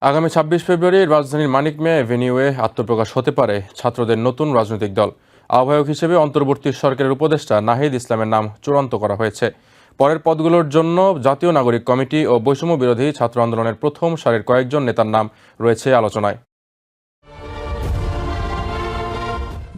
আগামী ২৬ ফেব্রুয়ারি রাজধানীর মানিক মিয়া এভিনিউয়ে আত্মপ্রকাশ হতে পারে ছাত্রদের নতুন রাজনৈতিক দল। আহ্বায়ক হিসেবে অন্তর্বর্তী সরকারের উপদেষ্টা নাহিদ ইসলামের নাম চূড়ান্ত করা হয়েছে। পরের পদগুলোর জন্য জাতীয় নাগরিক কমিটি ও বৈষম্য বিরোধী ছাত্র আন্দোলনের প্রথম সারির কয়েকজন নেতার নাম রয়েছে আলোচনায়।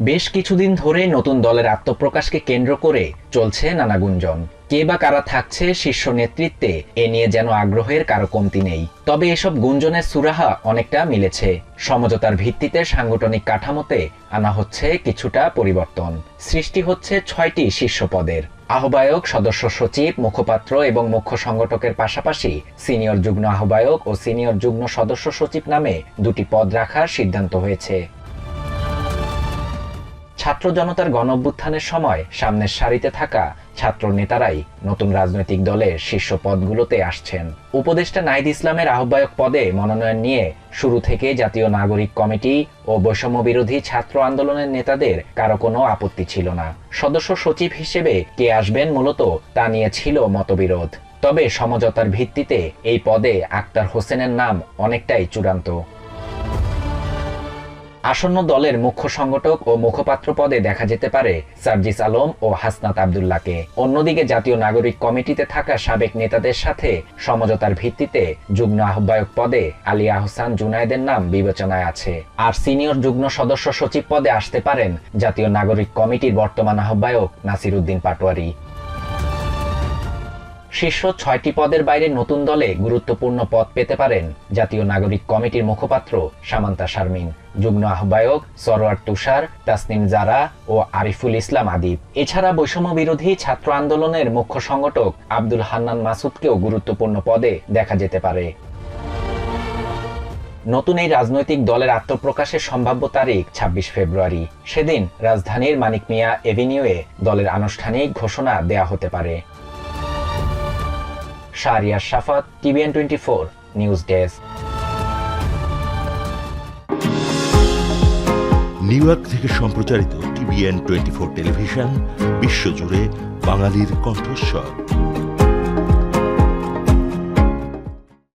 বেশ কিছুদিন ধরে নতুন দলের আত্মপ্রকাশকে কেন্দ্র করে চলছে নানা গুঞ্জন। কে বা কারা থাকছে শীর্ষ নেতৃত্বে এ নিয়ে যেন আগ্রহের কারো কমতি নেই। তবে এসব গুঞ্জনের সুরাহা অনেকটা মিলেছে। সমঝোতার ভিত্তিতে সাংগঠনিক কাঠামোতে আনা হচ্ছে কিছুটা পরিবর্তন। সৃষ্টি হচ্ছে ৬টি শীর্ষ পদের। আহ্বায়ক, সদস্য সচিব, মুখপাত্র এবং মুখ্য সংগঠকের পাশাপাশি সিনিয়র যুগ্ম আহ্বায়ক ও সিনিয়র যুগ্ম সদস্য সচিব নামে ২টি পদ রাখার সিদ্ধান্ত হয়েছে। ছাত্র জনতার গণঅভ্যুত্থানের সময় সামনের সারিতে থাকা ছাত্র নেতারাই নতুন রাজনৈতিক দলের শীর্ষ পদগুলোতে আসছেন। উপদেষ্টা নাহিদ ইসলামের আহ্বায়ক পদে মনোনয়ন নিয়ে শুরু থেকে জাতীয় নাগরিক কমিটি ও বৈষম্য বিরোধী ছাত্র আন্দোলনের নেতাদের কারো কোনো আপত্তি ছিল না। সদস্য সচিব হিসেবে কে আসবেন মূলত তা নিয়ে ছিল মতবিরোধ। তবে সমঝোতার ভিত্তিতে এই পদে আক্তার হোসেনের নাম অনেকটাই চূড়ান্ত। আসন্ন দলের মুখ্য সংগঠক ও মুখপাত্র পদে দেখা যেতে পারে সার্জিস আলম ও হাসনাত আব্দুল্লাহকে। অন্যদিকে জাতীয় নাগরিক কমিটিতে থাকা সাবেক নেতাদের সাথে সমঝোতার ভিত্তিতে যুগ্ম আহ্বায়ক পদে আলী আহসান জুনায়েদের নাম বিবেচনায় আছে। আর সিনিয়র যুগ্ম সদস্য সচিব পদে আসতে পারেন জাতীয় নাগরিক কমিটির বর্তমান আহ্বায়ক নাসির উদ্দিন পাটোয়ারি। শীর্ষ ৬টি পদের বাইরে নতুন দলে গুরুত্বপূর্ণ পদ পেতে পারেন জাতীয় নাগরিক কমিটির মুখপাত্র সামান্তা শারমিন, যুগ্ম আহ্বায়ক সরোয়ার তুষার, তাসনিম জারা ও আরিফুল ইসলাম আদিব। এছাড়া বৈষম্য বিরোধী ছাত্র আন্দোলনের মুখ্য সংগঠক আব্দুল হান্নান মাসুদকেও গুরুত্বপূর্ণ পদে দেখা যেতে পারে। নতুন এই রাজনৈতিক দলের আত্মপ্রকাশের সম্ভাব্য তারিখ ২৬ ফেব্রুয়ারি। সেদিন রাজধানীর মানিক মিয়া এভিনিউয়ে দলের আনুষ্ঠানিক ঘোষণা দেয়া হতে পারে। শাহরিয়ার শাফাত, TVN24 news desk. New York থেকে সম্প্রচারিত TVN24 টেলিভিশন বিশ্বজুড়ে বাঙালির কণ্ঠস্বর।